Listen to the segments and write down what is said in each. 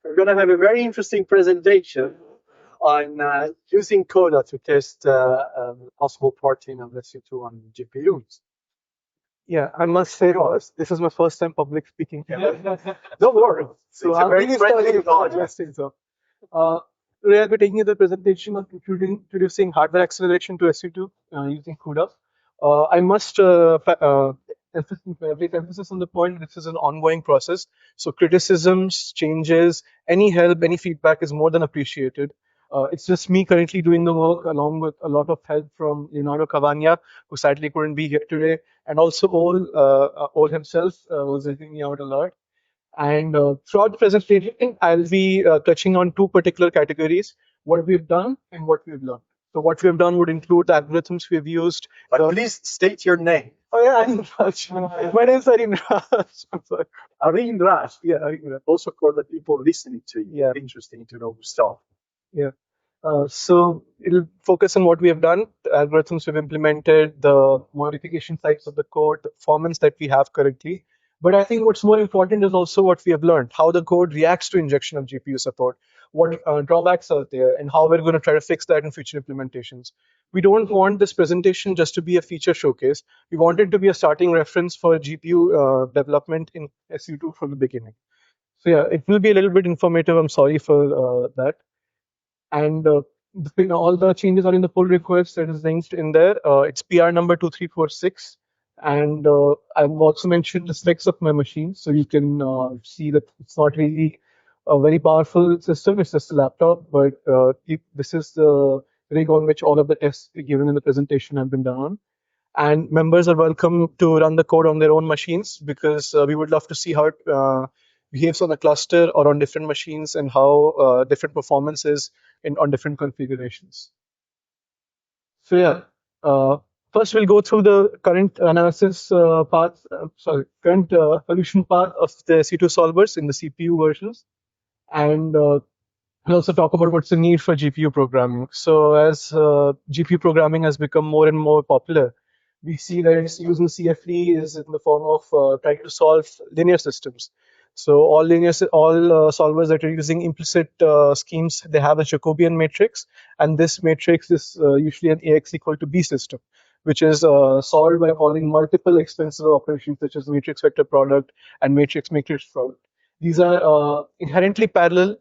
We're going to have a very interesting presentation on using CUDA to test possible porting of SU2 on GPUs. Yeah, I must say, Ross, this is my first time public speaking. Don't worry. So It's a very friendly audience. So, today I'll be taking you the presentation of introducing hardware acceleration to SU2 using CUDA. I must make emphasis on the point this is an ongoing process. So criticisms, changes, any help, any feedback is more than appreciated. It's just me currently doing the work along with a lot of help from Leonardo Cavagna, who sadly couldn't be here today, and also Ol himself was helping me out a lot. And throughout the presentation, I'll be touching on two particular categories: what we've done and what we've learned. So what we've done would include the algorithms we've used. But please state your name. Oh yeah, Areen Raj. My name is Areen Raj. I'm sorry. Areen Raj. Yeah, Areen Raj. Also for the people listening to you. Yeah. Interesting to know stuff. Yeah. So it'll focus on what we have done, the algorithms we've implemented, the modification types of the code, the performance that we have currently. But I think what's more important is also what we have learned, how the code reacts to injection of GPU support, what drawbacks are there, and how we're going to try to fix that in future implementations. We don't want this presentation just to be a feature showcase. We want it to be a starting reference for GPU development in SU2 from the beginning. So yeah, it will be a little bit informative. I'm sorry for that. And all the changes are in the pull request that is linked in there. It's PR number 2346. And I've also mentioned the specs of my machine. So you can see that it's not really a very powerful system. It's just a laptop. But this is the rig on which all of the tests given in the presentation have been done on. And members are welcome to run the code on their own machines because we would love to see how it behaves on a cluster or on different machines and how different performance is on different configurations. So yeah, first we'll go through the current analysis current solution part of the SU2 solvers in the CPU versions. And we'll also talk about what's the need for GPU programming. So as GPU programming has become more and more popular, we see that it's using CFD is in the form of trying to solve linear systems. So all solvers that are using implicit schemes, they have a Jacobian matrix, and this matrix is usually an AX equal to B system, which is solved by calling multiple expensive operations such as matrix vector product and matrix product. These are inherently parallel.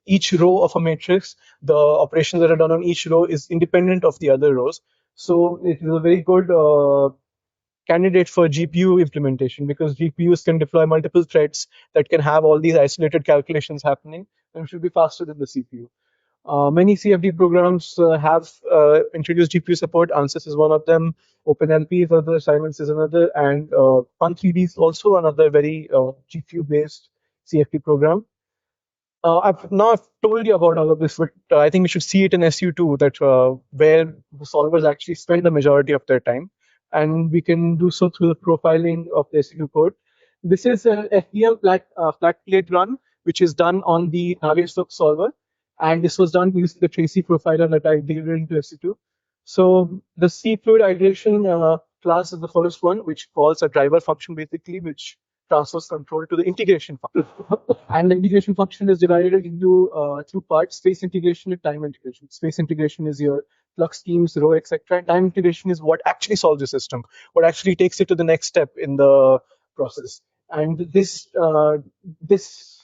Each row of a matrix, the operations that are done on each row is independent of the other rows. So it is a very good candidate for GPU implementation because GPUs can deploy multiple threads that can have all these isolated calculations happening and should be faster than the CPU. Many CFD programs have introduced GPU support. ANSYS is one of them. OpenMP is another. Siemens is another. And Fun3D is also another very GPU-based CFD program. I've told you about all of this, but I think we should see it in SU2 that where the solvers actually spend the majority of their time, and we can do so through the profiling of the SU2 code. This is an FDM flat plate run, which is done on the GSOC solver, and this was done using the Tracy profiler that I delivered into SU2. So the C fluid iteration class is the first one, which calls a driver function basically, which transfers control to the integration function. And the integration function is divided into two parts: space integration and time integration. Space integration is your flux schemes, row, etc. And time integration is what actually solves the system, what actually takes it to the next step in the process. And this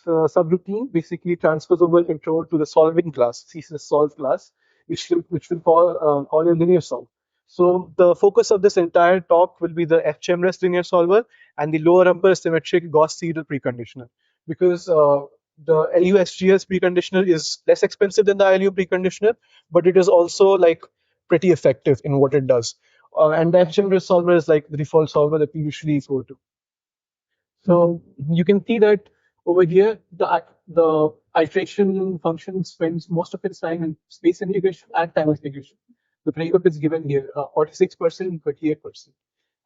subroutine basically transfers over control to the solving class, CSS solve class, which will call your linear solve. So the focus of this entire talk will be the FGEMRES linear solver and the lower upper symmetric Gauss-Seidel preconditioner, because the LU-SGS preconditioner is less expensive than the ILU preconditioner, but it is also like pretty effective in what it does. And the FGEMRES solver is like the default solver that we usually go to. So you can see that over here, the iteration function spends most of its time in space integration and time integration. The breakup is given here, 46% and 38%.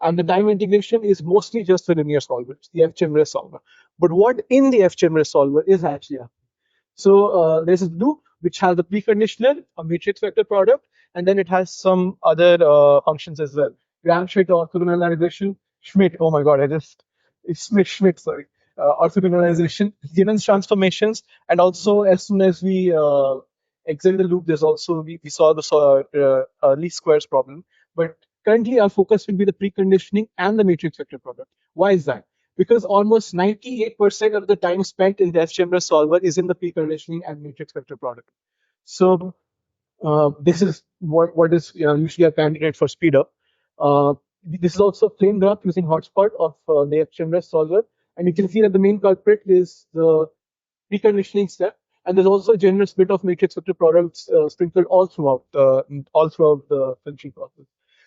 And the time integration is mostly just the linear solvers, the FGEMRES solver. But what in the FGEMRES solver is actually happening? So there's a loop which has the preconditional, a matrix vector product, and then it has some other functions as well. Gram-Schmidt orthogonalization, Schmidt, oh my god, it's Schmidt, sorry. orthogonalization, Gibbons transformations, and also as soon as we exit the loop, there's also we saw the least squares problem. But currently, our focus will be the preconditioning and the matrix vector product. Why is that? Because almost 98% of the time spent in the SGMS solver is in the preconditioning and matrix vector product. So this is what is usually a candidate for speed up. This is also a plain graph using hotspot of the HMREST solver, and you can see that the main culprit is the preconditioning step, and there's also a generous bit of matrix vector products sprinkled all throughout the filtering process.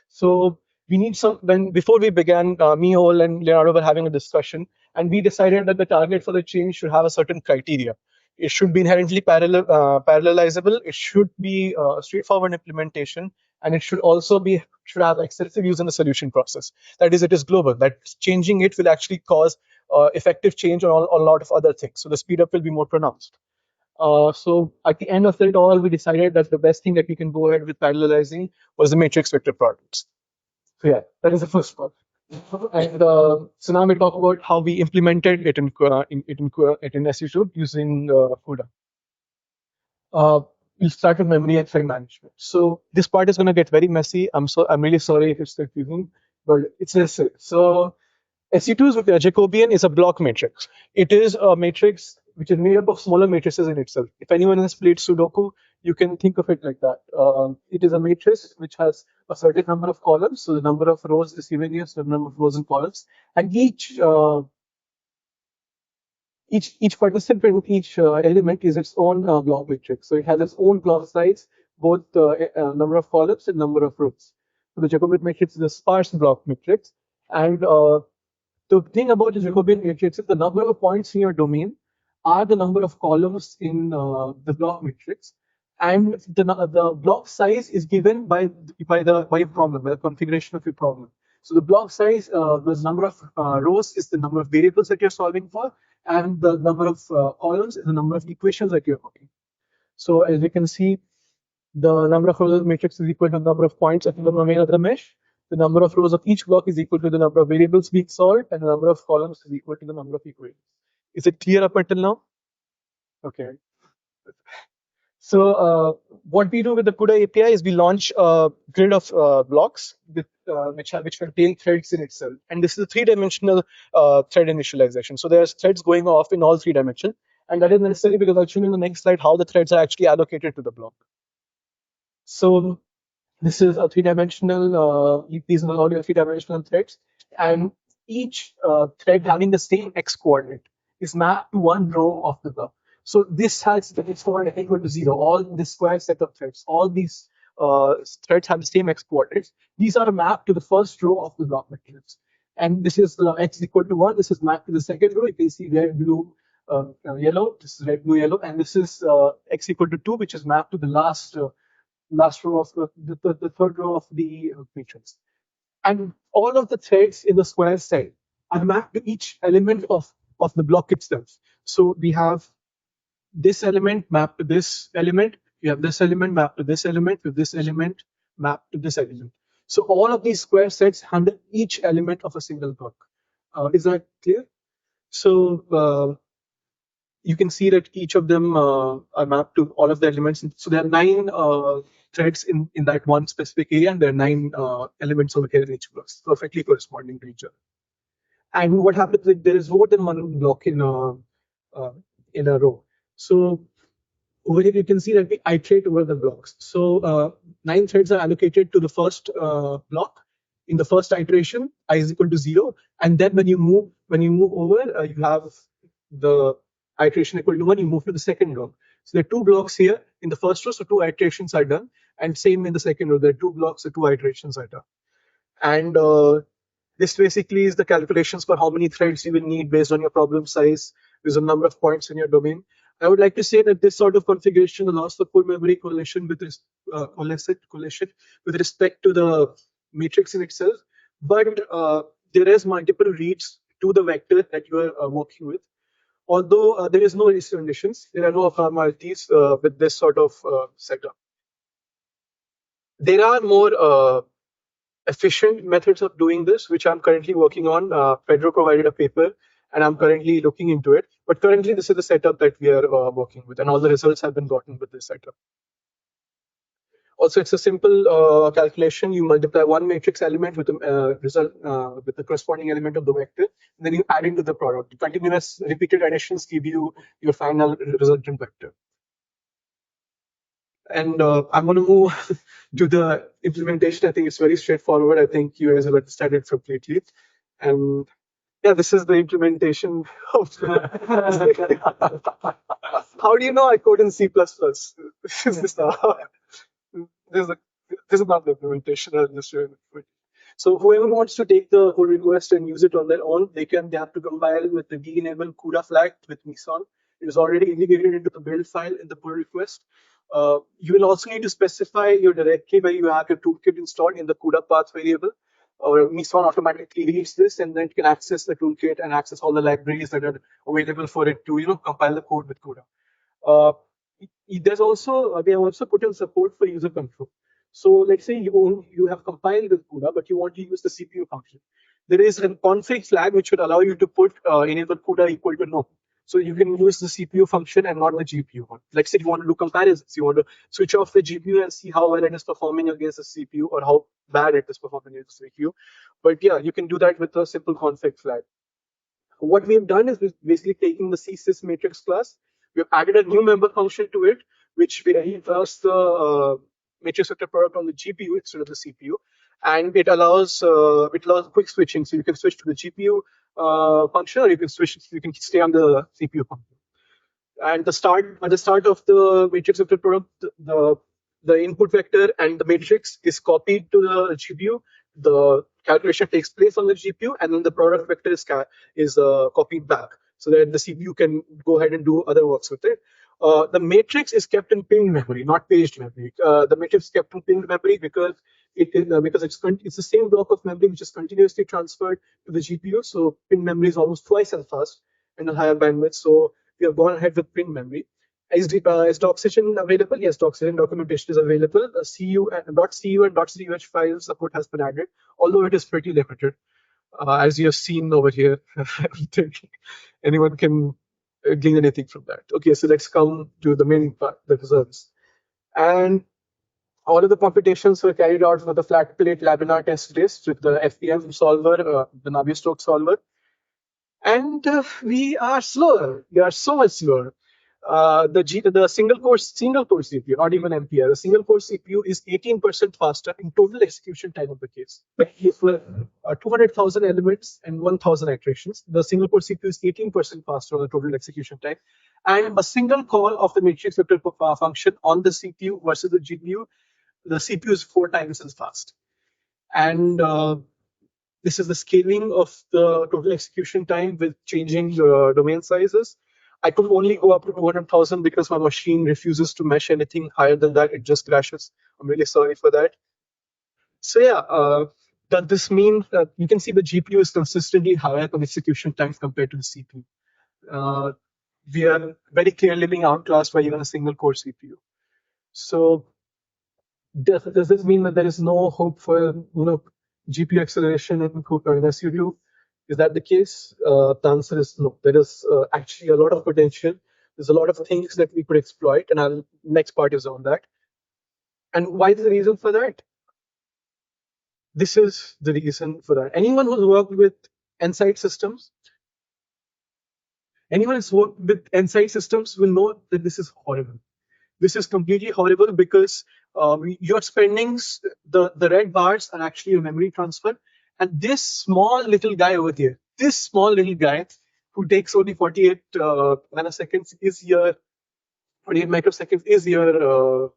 So we need some. Then before we began, me, Ol, and Leonardo were having a discussion, and we decided that the target for the change should have a certain criteria. It should be inherently parallelizable. It should be straightforward implementation, and it should also be should have extensive use in the solution process. That is, it is global. That changing it will actually cause effective change on a lot of other things. So the speed up will be more pronounced. So at the end of it all, we decided that the best thing that we can go ahead with parallelizing was the matrix vector products. So yeah, that is the first part. And so now we talk about how we implemented it in SU2 using CUDA. Uh, we'll start with memory and thread management. So this part is going to get very messy. I'm really sorry if it's confusing, but it's necessary. So SU2's Jacobian is a block matrix. It is a matrix which is made up of smaller matrices in itself. If anyone has played Sudoku, you can think of it like that. It is a matrix which has a certain number of columns. So the number of rows is given here, so the number of rows and columns. And each participant, each element is its own block matrix. So it has its own block size, both number of columns and number of rows. So the Jacobian matrix is a sparse block matrix. And the thing about the Jacobian matrix is the number of points in your domain are the number of columns in the block matrix, and the block size is given by your problem, by the configuration of your problem. So the block size, the number of rows is the number of variables that you're solving for, and the number of columns is the number of equations that you're working. So as you can see, the number of rows of the matrix is equal to the number of points at the domain of the mesh. The number of rows of each block is equal to the number of variables being solved, and the number of columns is equal to the number of equations. Is it clear up until now? Okay. So what we do with the CUDA API is we launch a grid of blocks which contain threads in itself, and this is a three-dimensional thread initialization. So there's threads going off in all three dimensions, and that is necessary because I'll show you in the next slide how the threads are actually allocated to the block. So this is a three-dimensional. These are all your three-dimensional threads, and each thread having the same x coordinate is mapped to one row of the block. So this has the x coordinate equal to 0. All this square set of threads, all these threads have the same x coordinates. These are mapped to the first row of the block matrix, and this is x equal to 1. This is mapped to the second row. You can see red, blue, yellow. This is red, blue, yellow, and this is x equal to 2, which is mapped to the last row of the third row of the matrix. And all of the threads in the square set are mapped to each element of the block itself. So we have this element mapped to this element. We have this element mapped to this element, with this element mapped to this element. So all of these square sets handle each element of a single block. Is that clear? So you can see that each of them are mapped to all of the elements. So there are 9 threads in that one specific area, and there are 9 elements over here in each block, perfectly corresponding to each other. And what happens is there is more than one block in a row. So over here you can see that we iterate over the blocks. So 9 threads are allocated to the first block. In the first iteration, I is equal to 0, and then when you move over, you have the iteration equal to 1. You move to the second block. So there are 2 blocks here in the first row, so 2 iterations are done, and same in the second row. There are 2 blocks, so 2 iterations are done. And this basically is the calculations for how many threads you will need based on your problem size, based on number of points in your domain. I would like to say that this sort of configuration allows for full memory collation with respect to the matrix in itself, but there is multiple reads to the vector that you are working with. Although there is no race conditions, there are no abnormalities with this sort of setup. There are more efficient methods of doing this, which I'm currently working on. Pedro provided a paper, and I'm currently looking into it. But currently, this is the setup that we are working with, and all the results have been gotten with this setup. Also, it's a simple calculation. You multiply one matrix element with the result with the corresponding element of the vector, and then you add into the product. Continuous repeated additions give you your final resultant vector. And I'm going to move to the implementation. I think it's very straightforward. I think you guys have understood it completely. And yeah, this is the implementation of how do you know I code in C++? This is this is a, this is not the implementation. I'll just show you. So whoever wants to take the pull request and use it on their own, they have to compile with the de-enable CUDA flag with Meson. It is already integrated into the build file in the pull request. You will also need to specify your directory where you have your toolkit installed in the CUDA path variable. Or Meson automatically reads this, and then it can access the toolkit and access all the libraries that are available for it to compile the code with CUDA. Uh, there's also we have also put in support for user control. So let's say you have compiled with CUDA, but you want to use the CPU function. There is a config flag which would allow you to put enable CUDA equal to no. So you can use the CPU function and not the GPU one. Let's say you want to do comparisons. You want to switch off the GPU and see how well it is performing against the CPU or how bad it is performing against the CPU. But yeah, you can do that with a simple config flag. What we've done is we've basically taking the csys matrix class. We've added a new member function to it, which refers the matrix vector product on the GPU instead of the CPU, and it allows quick switching. So you can switch to the GPU function, or you can stay on the CPU function. And at the start of the matrix vector product, the input vector and the matrix is copied to the GPU. The calculation takes place on the GPU, and then the product vector is copied back, so that the CPU can go ahead and do other works with it. The matrix is kept in pinged memory, not paged memory. The matrix is kept in pinged memory because it's the same block of memory which is continuously transferred to the GPU. So pinged memory is almost twice as fast and a higher bandwidth. So we have gone ahead with pinged memory. Is Doxygen available? Yes, Doxygen documentation is available. CU and .cu and .cuh file support has been added, although it is pretty limited. As you have seen over here, I don't think anyone can glean anything from that. Okay, so let's come to the main part, the results. And all of the computations were carried out with the flat plate laminar test list with the FPM solver, the Navier-Stokes solver. And we are slower. We are so much slower. The single core CPU, not even MPI, the single core CPU is 18% faster in total execution time of the case. For 200,000 elements and 1,000 iterations, the single core CPU is 18% faster on the total execution time. And a single call of the matrix vector function on the CPU versus the GPU, the CPU is 4 times as fast. And this is the scaling of the total execution time with changing domain sizes. I could only go up to 200,000 because my machine refuses to mesh anything higher than that. It just crashes. I'm really sorry for that. So yeah, does this mean that you can see the GPU is consistently higher on execution time compared to the CPU? We are very clearly being outclassed by even a single core CPU. So does this mean that there is no hope for GPU acceleration in SU2? Is that the case? The answer is no. There is actually a lot of potential. There's a lot of things that we could exploit, and our next part is on that. And why is the reason for that? This is the reason for that. Anyone who's worked with Nsight systems, anyone who's worked with Nsight systems will know that this is horrible. This is completely horrible because you're spending the red bars are actually a memory transfer, and this small little guy over here, this small little guy who takes only 48 nanoseconds is your 48 microseconds is your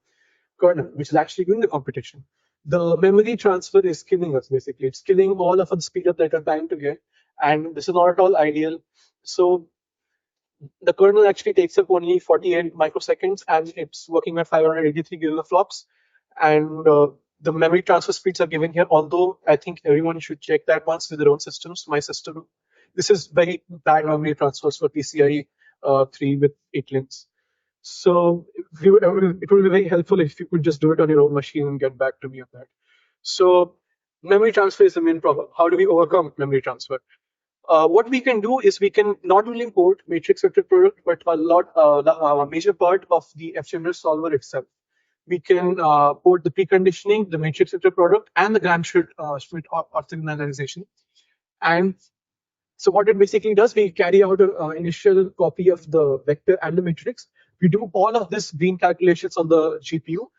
kernel, which is actually doing the computation. The memory transfer is killing us basically. It's killing all of the speed up that we're trying to get, and this is not at all ideal. So the kernel actually takes up only 48 microseconds and it's working at 583 gigaflops. And the memory transfer speeds are given here, although I think everyone should check that once with their own systems. My system, this is very bad memory transfers for PCIe 3 with 8 links. So it would be very helpful if you could just do it on your own machine and get back to me on that. So memory transfer is the main problem. How do we overcome memory transfer? What we can do is we can not only import matrix vector product, but a major part of the FGMR solver itself. We can port the preconditioning, the matrix vector product, and the Gram-Schmidt orthogonalization. And so what it basically does, we carry out an initial copy of the vector and the matrix. We do all of this green calculations on the GPU.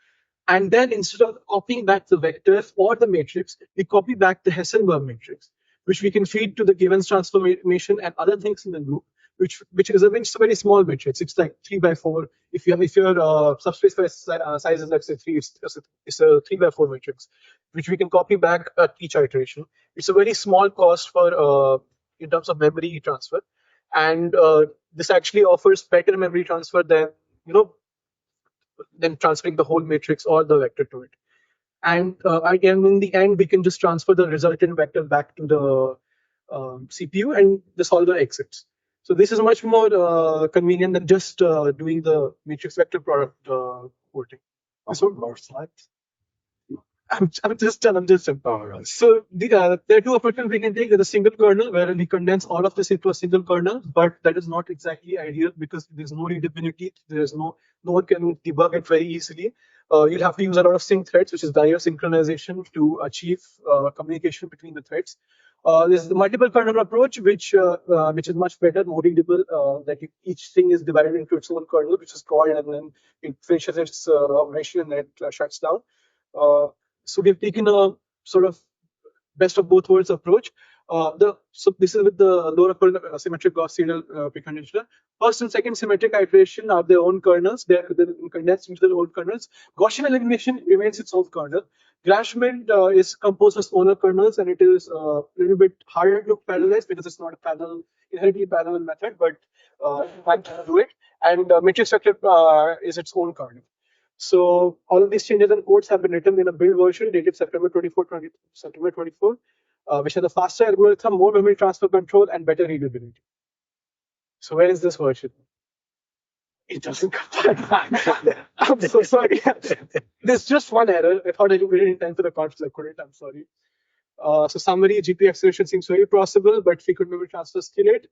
And then instead of copying back the vectors or the matrix, we copy back the Hessenberg matrix, which we can feed to the Givens transformation and other things in the group, which is a very small matrix. It's like 3 by 4. If your subspace size is, let's say, 3, it's a 3 by 4 matrix, which we can copy back at each iteration. It's a very small cost for in terms of memory transfer, and this actually offers better memory transfer than transferring the whole matrix or the vector to it. And again, in the end, we can just transfer the resultant vector back to the CPU, and the solver exits. So this is much more convenient than just doing the matrix vector product porting. Also, more slides. I'm just done. I'm just done. All right. So there are two approaches we can take. There's a single kernel where we condense all of this into a single kernel, but that is not exactly ideal because there's no readability. There's no one can debug it very easily. You'll have to use a lot of sync threads, which is diode synchronization, to achieve communication between the threads. There's the multiple kernel approach, which is much better, more readable. That each thing is divided into its own kernel, which is called, and then it finishes its operation and it shuts down. So we've taken a sort of best of both worlds approach. So this is with the lower symmetric Gauss serial preconditioner. First and second symmetric iteration are their own kernels. They're condensed into their own kernels. Gaussian elimination remains its own kernel. Gram-Schmidt is composed of smaller kernels, and it is a little bit harder to parallelize because it's not a inherently parallel method, but I can do it. And matrix vector is its own kernel. So all of these changes and codes have been written in a build version dated September 24, which has a faster algorithm, more memory transfer control, and better readability. So where is this version? It doesn't come back. I'm so sorry. There's just one error. I thought I did it in time for the conference. I couldn't. I'm sorry. So summary, GPU acceleration seems very possible, but frequent memory transfer still late.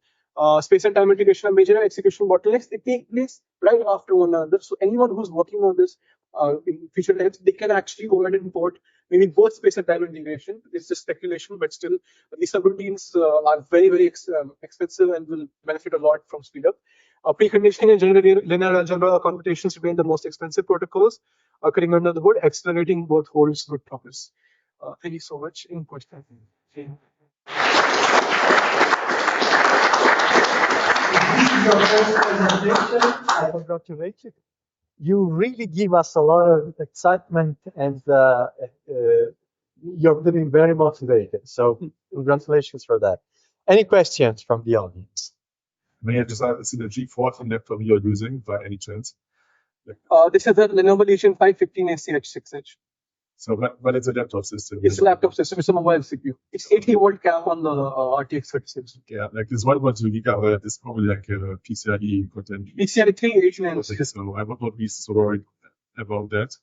Space and time integration are major execution bottlenecks. They take place right after one another. So anyone who's working on this in future times, they can actually go ahead and import maybe both space and time integration. It's just speculation, but still, these subroutines are very expensive and will benefit a lot from speed up. Preconditioning and general linear algebra computations remain the most expensive protocols occurring under the hood, accelerating both holds good promise. Thank you so much. In question. I congratulate you. You really give us a lot of excitement, and you're getting very motivated. So congratulations for that. Any questions from the audience? May I just ask, is it a G14 laptop you're using by any chance? This is a Lenovo Legion 515 ACH6H. So what is a laptop system? It's a laptop system. It's a mobile CPU. It's 80-volt cap on the RTX 36. Yeah, like this 1.2 gigabyte is probably like a PCIe content. PCIe 3, 8, and So I would not be so worried about that.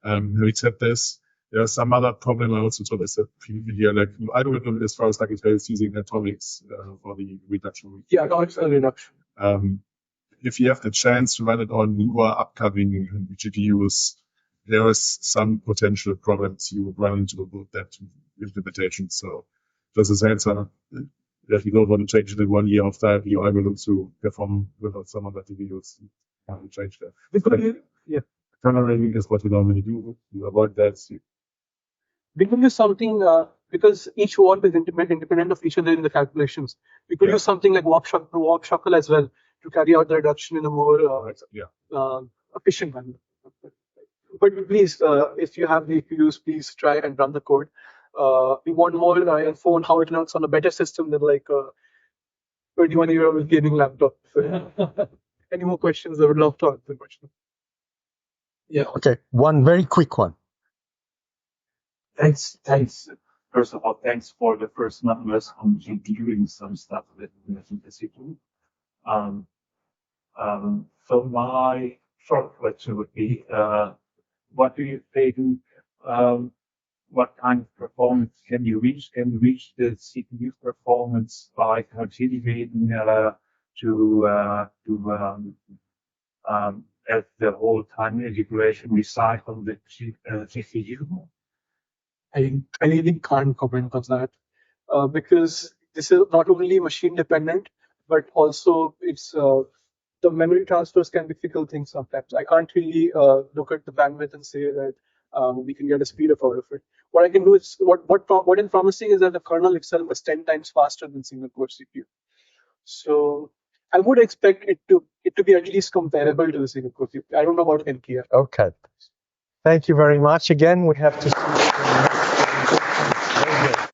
Having said this, there's some other problem I also told us here, like algorithm as far as I can tell is using atomics for the reduction. Yeah, atomics reduction. If you have the chance to run it on newer upcoming GPUs, there is some potential problems you would run into with that implementation. So this is answer that you don't want to change it in 1 year after your algorithm to perform without some other GPUs. You change that. Turnaround is what we normally do. You avoid that. We can use something because each warp is independent of each other in the calculations. We could use something like warp shuffle as well to carry out the reduction in a more efficient manner. But please, if you have the GPUs, please try and run the code. We want more info on how it looks on a better system than like a 21-year-old gaming laptop. Any more questions? I would love to answer the question. Yeah. Okay, one very quick one. Thanks. First of all, thanks for the first numbers on doing some stuff with SU2. So my short question would be, what do you think what kind of performance can you reach? Can you reach the CPU performance by continuing at the whole time integration recycle the GPU? I really can't comment on that because this is not only machine dependent, but also it's the memory transfers can be fickle things sometimes. I can't really look at the bandwidth and say that we can get a speed up out of it. What I can do is what is promising is that the kernel itself is 10 times faster than single core CPU. So I would expect it to be at least comparable to the single core CPU. I don't know about NPR. Okay. Thank you very much. Again, we have to see